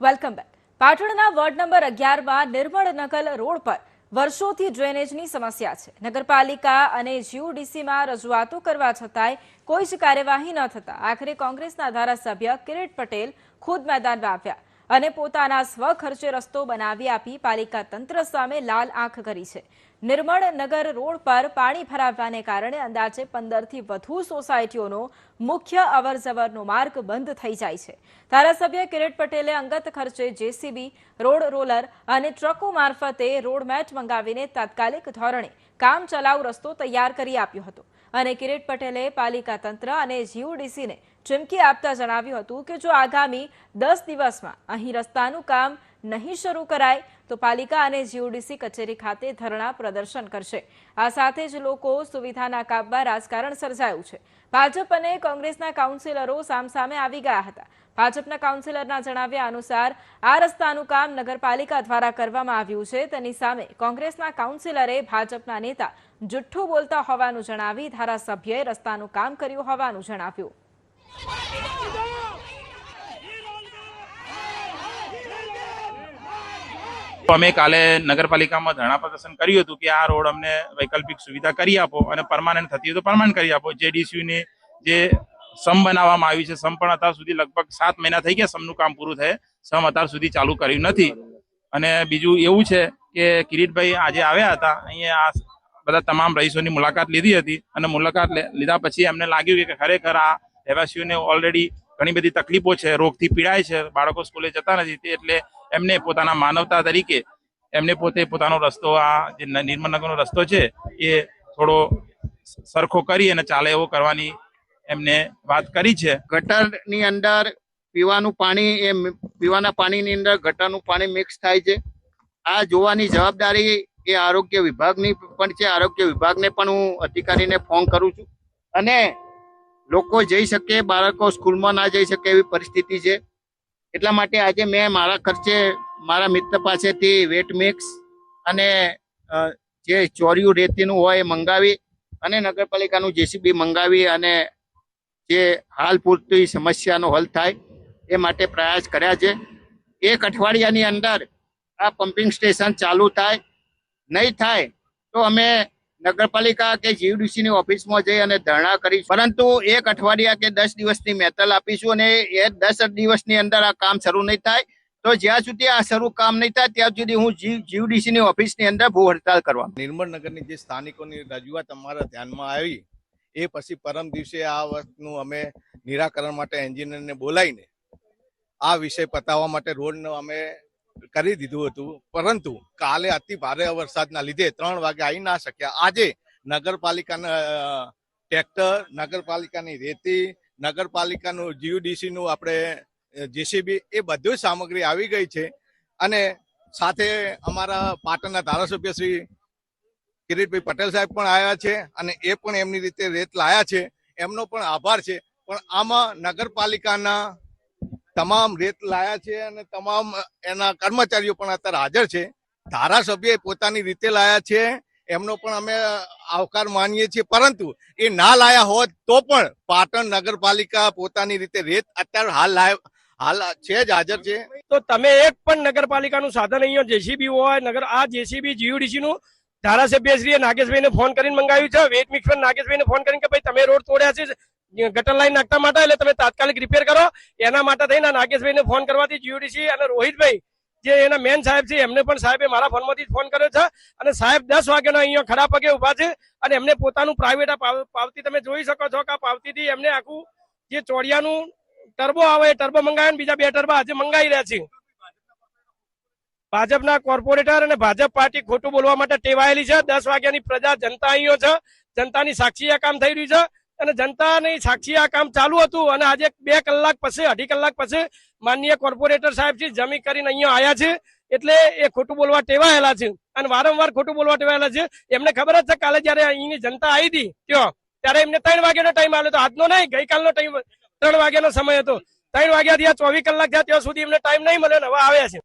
Welcome back. પાટણના ward number 11માં નિર્મળ નગર road પર વર્ષોથી ડ્રેનેજની સમસ્યા છે. નગરપાલિકા અને જીયુડીસીમાં રજૂઆતો કરવા છતાંય કોઈ જ કાર્યવાહી ન થતા આખરે કોંગ્રેસના ધારાસભ્ય કિરીટ પટેલ ખુદ મેદાનમાં આવ્યા અને પોતાના સ્વખર્ચે રસ્તો બનાવી આપી પાલિકા તંત્ર સામે લાલ આંખ કરી છે. નિર્મળ નગર રોડ પર પાણી ભરાવાને કારણે અંદાજે 15 થી વધુ સોસાયટીઓનો મુખ્ય અવરજવરનો માર્ગ બંધ થઈ જાય છે. ધારાસભ્ય કિરીટ પટેલે અંગત ખર્ચે જેસીબી, રોડ રોલર અને ટ્રકો મારફતે રોડમેટ મંગાવીને તાત્કાલિક ધોરણે કામ ચલાઉ રસ્તો તૈયાર કરી આપ્યો હતો અને કિરીટ પટેલે પાલિકા તંત્ર અને જીયુડીસીને ચીમકી આપતા જણાવ્યું હતું કે જો આગામી 10 દિવસમાં અહીં રસ્તાનું કામ નહીં શરૂ કરાય તો પાલિકા અને જીયુડીસી કચેરી ખાતે ધરણા પ્રદર્શન કરશે. આ સાથે જ લોકો સુવિધાના કામમાં રાજકારણ સર્જાયું છે. ભાજપ અને કોંગ્રેસના કાઉન્સિલરો સામસામે આવી ગયા હતા. ભાજપના કાઉન્સિલરના જણાવ્યા અનુસાર આ રસ્તાનું કામ નગરપાલિકા દ્વારા કરવામાં આવ્યું છે. તેની સામે કોંગ્રેસના કાઉન્સિલરે ભાજપના નેતા જુઠ્ઠું બોલતા હોવાનું જણાવી ધારાસભ્યએ રસ્તાનું કામ કર્યું હોવાનું જણાવ્યું. અમે કાલે નગરપાલિકામાં ધરણા પ્રદર્શન કર્યું હતું કે આ રોડ અમને વૈકલ્પિક સુવિધા કરી આપો અને પરમાનન્ટ થતી હોય તો પરમાનન્ટ કરી આપો. જેડીસીની જે સમ બનાવવામાં આવી છે, સમ પણ અત્યાર સુધી લગભગ 7 મહિના થઈ ગયા સમનું કામ પૂરું થાય, સમ અત્યાર સુધી ચાલુ કર્યું નથી. અને બીજું એવું છે કે કિરીટભાઈ આજે આવ્યા હતા, અહીંયા આ બધા તમામ રહીશોની મુલાકાત લીધી હતી અને મુલાકાત લીધા પછી એમને લાગ્યું કે ખરેખર આ રહેવાસીઓને ઓલરેડી ઘણી બધી તકલીફો છે, રોગથી પીડાય છે, બાળકો સ્કૂલે જતા નથી, એટલે એમને પોતાના માનવતા તરીકે એમને પોતે પોતાનો રસ્તો આ જે નિર્મળનગરનો રસ્તો છે એ થોડો સરખો કરી અને ચાલે એવો કરવાની એમને વાત કરી છે. ગટરની અંદર પીવાના પાણીની અંદર ગટરનું પાણી મિક્સ થાય છે. આ જોવાની જવાબદારી એ આરોગ્ય વિભાગની પણ છે. આરોગ્ય વિભાગને પણ હું અધિકારીને ફોન કરું છું અને લોકો જઈ શકે, બાળકો સ્કૂલમાં ના જઈ શકે એવી પરિસ્થિતિ છે. એટલા માટે આજે મેં મારા ખર્ચે મારા મિત્ર પાસેથી વેટ મિક્સ અને જે ચોર્યું રેતીનું હોય એ મંગાવી અને નગરપાલિકાનું જેસીબી મંગાવી અને જે હાલ પૂરતી સમસ્યાનો હલ થાય એ માટે પ્રયાસ કર્યા છે. 1 અઠવાડિયાની અંદર આ પમ્પિંગ સ્ટેશન ચાલુ થાય, નહીં થાય તો અમે નગરપાલિકા કે જીયુડીસીની ઓફિસમાં જઈ અને ધરણા કરીશું. પરંતુ 1 અઠવાડિયા કે 10 દિવસની મહેતલ આપીશું અને એ 10 દિવસની અંદર આ કામ શરૂ નહીં થાય તો જ્યાં સુધી આ શરૂ કામ નહીં થાય ત્યાં સુધી હું જીયુડીસીની ઓફિસની અંદર ભૂખ હડતાલ કરવા. નિર્મળ નગરની જે સ્થાનિકોની રજૂઆત અમારા ધ્યાનમાં આવી એ પછી પરમ દિવસે આ વસ્તુનું અમે નિરાકરણ માટે એન્જિનિયરને બોલાવીને આ વિષય પતાવવા માટે રોડનો અમે કરી દીધું હતું. પરંતુ કાલે અતિ ભારે વરસાદના લીધે 3 વાગે આવી ના શક્યા. આજે નગરપાલિકાના ટ્રેક્ટર, નગરપાલિકાની રેતી, નગરપાલિકાનું જીયુડીસીનું આપણે જેસીબી એ બધું સામગ્રી આવી ગઈ છે અને સાથે અમારા પાટણના ધારાસભ્ય શ્રી કિરીટભાઈ પટેલ સાહેબ પણ આવ્યા છે અને એ પણ એમની રીતે રેત લાયા છે. એમનો પણ આભાર છે. પણ આમાં નગરપાલિકાના તમામ રેત લાયા છે અને તમામ એના કર્મચારીઓ પણ અત્યારે હાજર છે. ધારાસભ્ય પોતાની રીતે લાયા છે, એમનો પણ અમે આવકાર માનીએ છીએ. પરંતુ એ ના લાયા હોત તો પણ પાટણ નગરપાલિકા પોતાની રીતે રેત અત્યારે હાલ છે જ હાજર છે. તો તમે એક પણ નગરપાલિકાનું સાધન અહીંયા જેસીબી હોય આ જેસીબી જીયુડીસી નું ધારાસભ્ય શ્રી નાગેશભાઈને ફોન કરીને મંગાવ્યું છે. વેટ મિક્સ પર નાગેશભાઈને ફોન કરીને કે ભાઈ તમે રોડ તોડ્યા છે ગટર લાઈન નાખતા માટે, એટલે તમે તાત્કાલિક રિપેર કરો. એના માટે થઈને નાગેશભાઈને ફોન કરવાથી જીયુડીસી અને રોહિતભાઈ જે એના મેન સાહેબ છે એમને પણ સાહેબે મારા ફોનમાંથી ફોન કર્યો છે અને સાહેબ 10 વાગ્યાના અહીંયા ખડા પગે ઉભા છે અને એમને પોતાનું પ્રાઇવેટ પાવતી તમે જોઈ શકો છો કે આ પાવતીથી એમને આખું જે ચોડિયાનું ટર્બો આવે એ ટર્બો મંગાવ્યા, બીજા 2 ટર્બા આજે મંગાવી રહ્યા છે. ભાજપના કોર્પોરેટર અને ભાજપ પાર્ટી ખોટું બોલવા માટે ટેવાયેલી છે. 10 વાગ્યાની પ્રજા જનતા અહીંયા છે, જનતાની સાક્ષી આ કામ થઈ રહ્યું છે અને જનતાની સાક્ષી આ કામ ચાલુ હતું અને આજે 2 કલાક પછી 2.5 કલાક પછી માનનીય કોર્પોરેટર સાહેબ છે જમી કરીને અહીંયા આવ્યા છે. એટલે એ ખોટું બોલવા ટેવાયેલા છે અને વારંવાર ખોટું બોલવા ટેવાયેલા છે. એમને ખબર જ છે કાલે જયારે અહીંની જનતા આવી હતી ત્યારે એમને 3 વાગ્યાનો ટાઈમ આવ્યો હતો, આજનો નહીં, ગઈકાલનો ટાઈમ 3 વાગ્યાનો સમય હતો. 3 વાગ્યાથી 24 કલાક થયા ત્યાં સુધી એમને ટાઈમ નહીં મળ્યો ને હવે આવ્યા છે.